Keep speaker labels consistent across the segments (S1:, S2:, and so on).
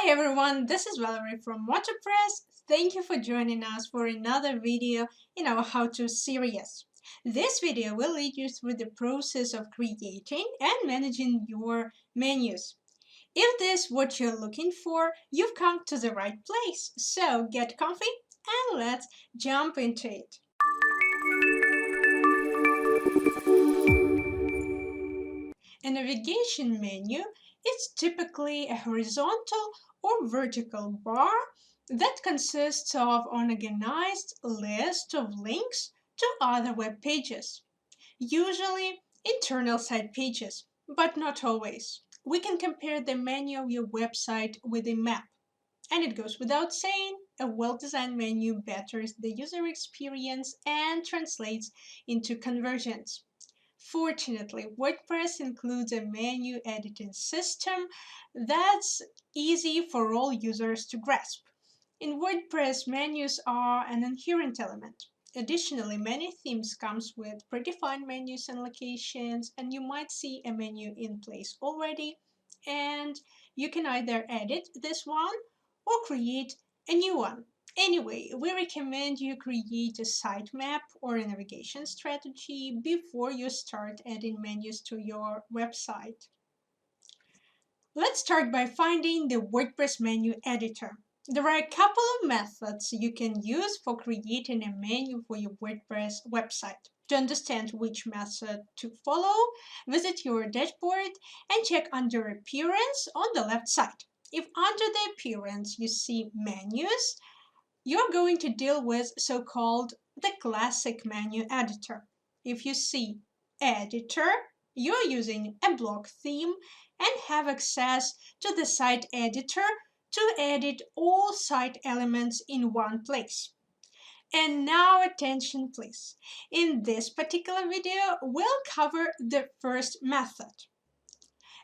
S1: Hi everyone, this is Valerie from WordPress. Thank you for joining us for another video in our how-to series. This video will lead you through the process of creating and managing your menus. If this is what you're looking for, you've come to the right place. So get comfy and let's jump into it. A navigation menu is typically a horizontal or vertical bar that consists of an organized list of links to other web pages, usually internal site pages, but not always. We can compare the menu of your website with a map. And it goes without saying, a well-designed menu betters the user experience and translates into conversions. Fortunately, WordPress includes a menu editing system that's easy for all users to grasp. In WordPress, menus are an inherent element. Additionally, many themes comes with predefined menus and locations, and you might see a menu in place already, and you can either edit this one or create a new one. Anyway, we recommend you create a sitemap or a navigation strategy before you start adding menus to your website. Let's start by finding the WordPress menu editor. There are a couple of methods you can use for creating a menu for your WordPress website. To understand which method to follow, visit your dashboard and check under Appearance on the left side. If under the Appearance you see Menus, you're going to deal with so-called the classic menu editor. If you see Editor, you're using a block theme and have access to the site editor to edit all site elements in one place. And now attention please. In this particular video, we'll cover the first method.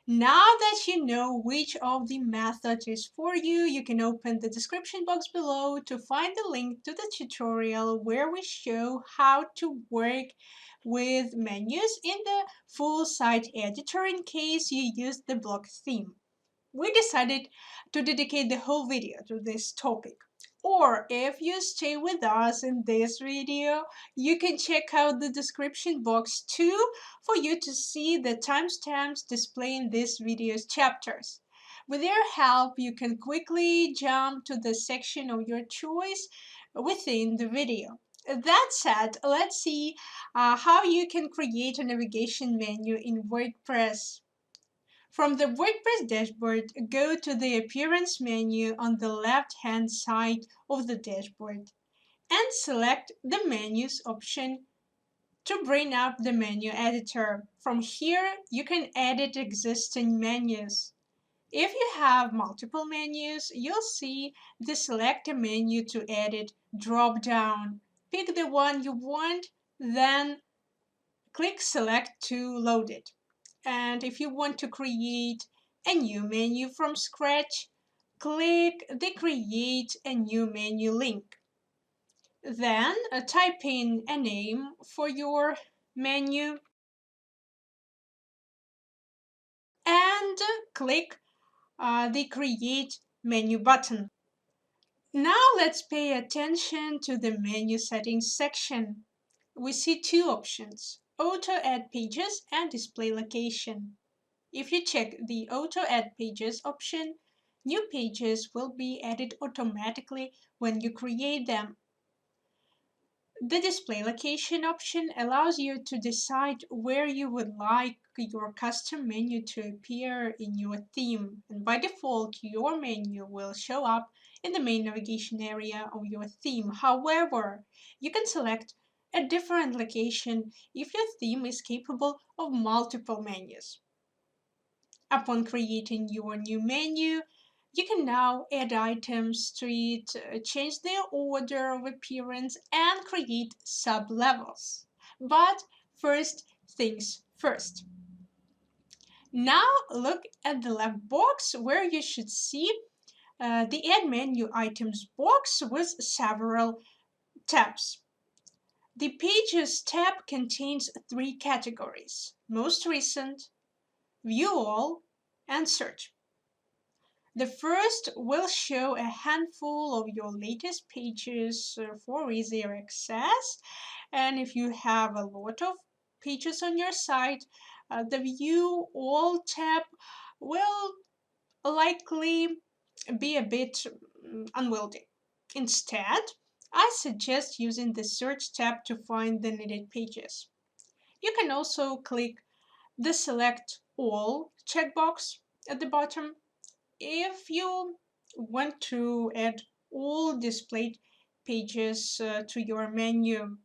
S1: Now that you know which of the methods is for you, you can open the description box below to find the link to the tutorial where we show how to work with menus in the full site editor in case you use the block theme. We decided to dedicate the whole video to this topic. Or if you stay with us in this video, you can check out the description box too for you to see the timestamps displaying this video's chapters. With their help, you can quickly jump to the section of your choice within the video. That said, let's see how you can create a navigation menu in WordPress. From the WordPress dashboard, go to the Appearance menu on the left-hand side of the dashboard and select the Menus option to bring up the menu editor. From here, you can edit existing menus. If you have multiple menus, you'll see the Select a Menu to Edit drop-down. Pick the one you want, then click Select to load it. And if you want to create a new menu from scratch, click the Create a New Menu link. Then type in a name for your menu and click the Create Menu button. Now let's pay attention to the menu settings section. We see two options, Auto Add Pages and Display Location. If you check the Auto Add Pages option, new pages will be added automatically when you create them. The Display Location option allows you to decide where you would like your custom menu to appear in your theme. And by default, your menu will show up in the main navigation area of your theme. However, you can select a different location if your theme is capable of multiple menus. Upon creating your new menu, you can now add items to it, change their order of appearance, and create sub-levels. But first things first. Now look at the left box where you should see the Add Menu Items box with several tabs. The Pages tab contains three categories: Most Recent, View All, and Search. The first will show a handful of your latest pages for easier access. And if you have a lot of pages on your site, the View All tab will likely be a bit unwieldy. Instead, I suggest using the Search tab to find the needed pages. You can also click the Select All checkbox at the bottom if you want to add all displayed pages to your menu.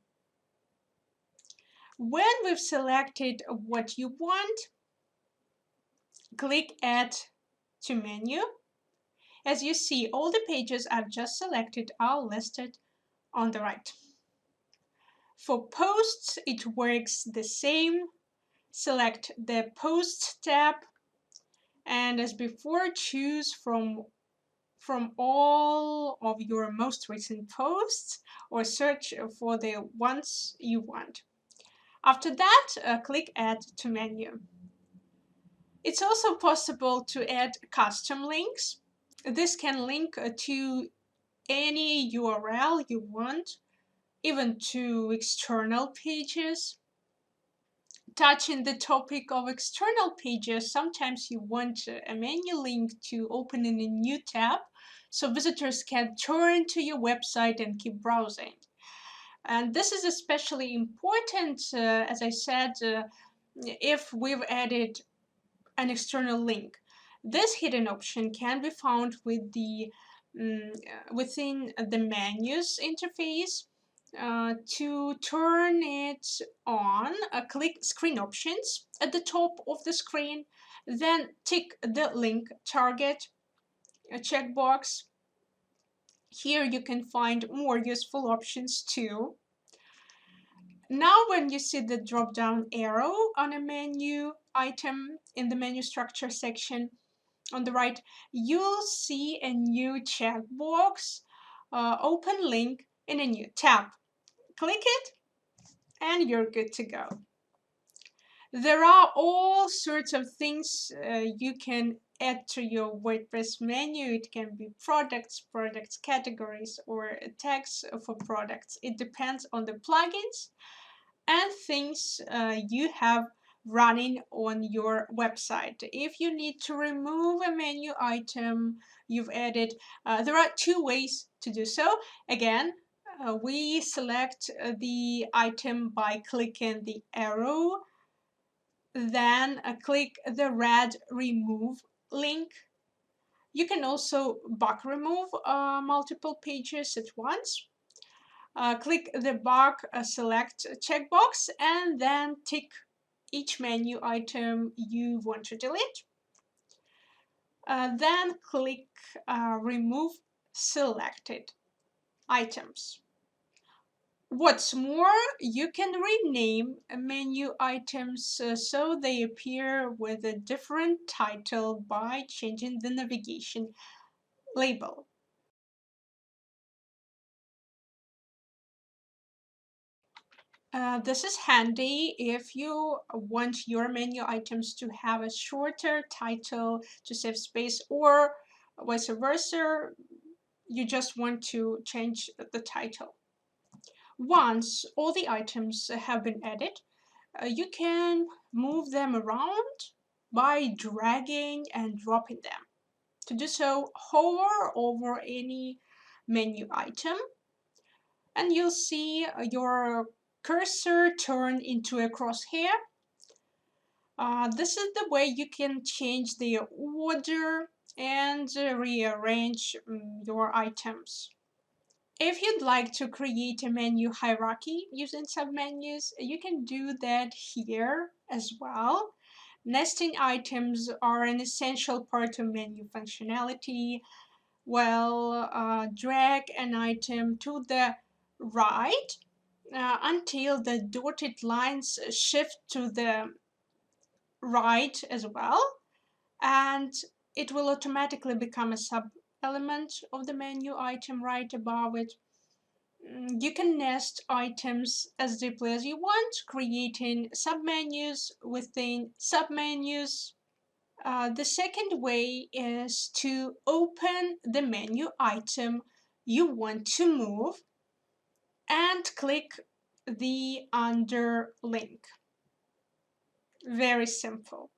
S1: When we've selected what you want, click Add to Menu. As you see, all the pages I've just selected are listed on the right. For posts, it works the same. Select the Posts tab, and as before, choose from all of your most recent posts or search for the ones you want. After that, click Add to Menu. It's also possible to add custom links. This can link to any URL you want, even to external pages. Touching the topic of external pages, sometimes you want a menu link to open in a new tab so visitors can turn to your website and keep browsing. And this is especially important, as I said, if we've added an external link. This hidden option can be found with within the menus interface. To turn it on, click Screen Options at the top of the screen, then tick the Link Target checkbox. Here you can find more useful options too. Now when you see the drop-down arrow on a menu item in the menu structure section on the right, you'll see a new checkbox, Open Link in a new tab. Click it and you're good to go. There are all sorts of things you can add to your WordPress menu. It can be products categories, or tags for products. It depends on the plugins and things you have running on your website. If you need to remove a menu item you've added, there are two ways to do so. Again, we select the item by clicking the arrow, then click the red remove link. You can also bulk remove multiple pages at once. Click the bulk select checkbox and then tick each menu item you want to delete. Then click remove selected items. What's more, you can rename menu items so they appear with a different title by changing the navigation label. This is handy if you want your menu items to have a shorter title to save space, or vice versa, you just want to change the title. Once all the items have been added, you can move them around by dragging and dropping them. To do so, hover over any menu item and you'll see your cursor turn into a crosshair. This is the way you can change the order and rearrange your items. If you'd like to create a menu hierarchy using submenus, you can do that here as well. Nesting items are an essential part of menu functionality. Well, drag an item to the right until the dotted lines shift to the right as well, and it will automatically become a sub-element of the menu item right above it. You can nest items as deeply as you want, creating submenus within submenus. The second way is to open the menu item you want to move and click the under link. Very simple.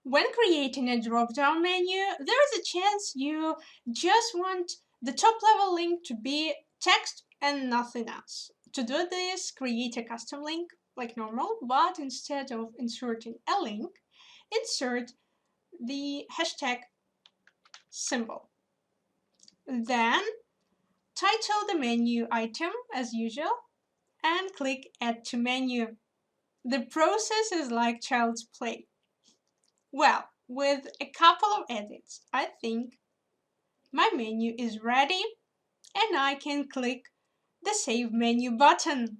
S1: When creating a drop-down menu, there is a chance you just want the top-level link to be text and nothing else. To do this, create a custom link like normal, but instead of inserting a link, insert the hashtag symbol. Then title the menu item as usual and click Add to Menu. The process is like child's play. Well, with a couple of edits, I think my menu is ready and I can click the Save Menu button.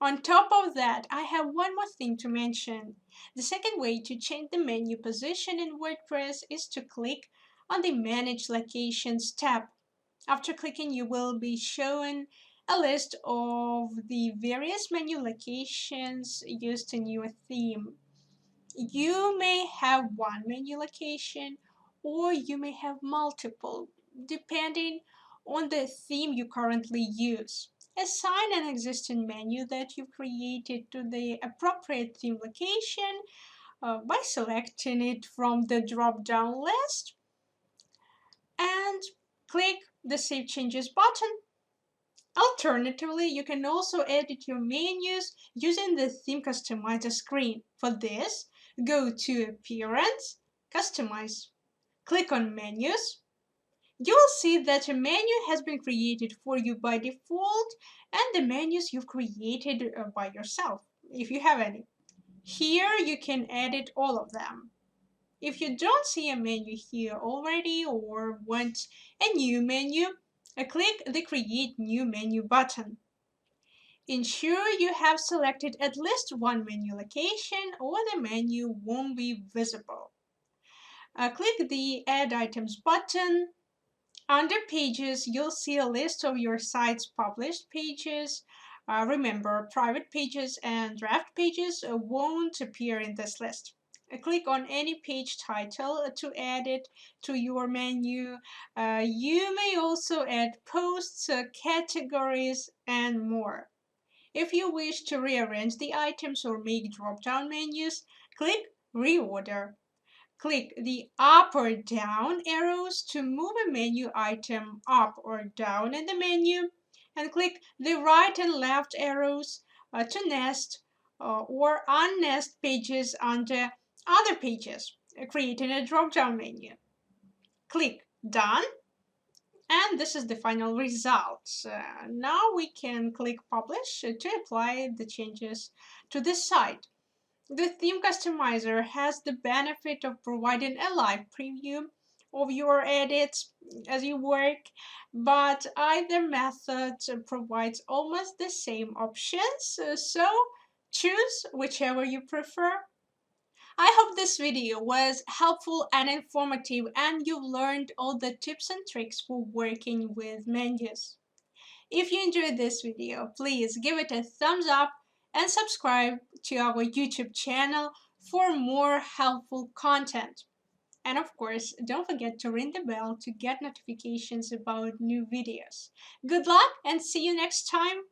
S1: On top of that, I have one more thing to mention. The second way to change the menu position in WordPress is to click on the Manage Locations tab. After clicking, you will be shown a list of the various menu locations used in your theme. You may have one menu location or you may have multiple, depending on the theme you currently use. Assign an existing menu that you've created to the appropriate theme location by selecting it from the drop-down list and click the Save Changes button. Alternatively, you can also edit your menus using the Theme Customizer screen. For this, go to Appearance, Customize. Click on Menus. You will see that a menu has been created for you by default and the menus you've created by yourself, if you have any. Here you can edit all of them. If you don't see a menu here already or want a new menu, click the Create New Menu button. Ensure you have selected at least one menu location or the menu won't be visible. Click the Add Items button. Under Pages, you'll see a list of your site's published pages. Remember, private pages and draft pages won't appear in this list. Click on any page title to add it to your menu. You may also add posts, categories, and more. If you wish to rearrange the items or make drop-down menus, click Reorder. Click the up or down arrows to move a menu item up or down in the menu, and click the right and left arrows to nest or unnest pages under other pages, creating a drop-down menu. Click Done, and this is the final result. Now we can click Publish to apply the changes to this site. The Theme Customizer has the benefit of providing a live preview of your edits as you work, but either method provides almost the same options, so choose whichever you prefer. I hope this video was helpful and informative and you've learned all the tips and tricks for working with menus. If you enjoyed this video, please give it a thumbs up and subscribe to our YouTube channel for more helpful content. And of course, don't forget to ring the bell to get notifications about new videos. Good luck and see you next time!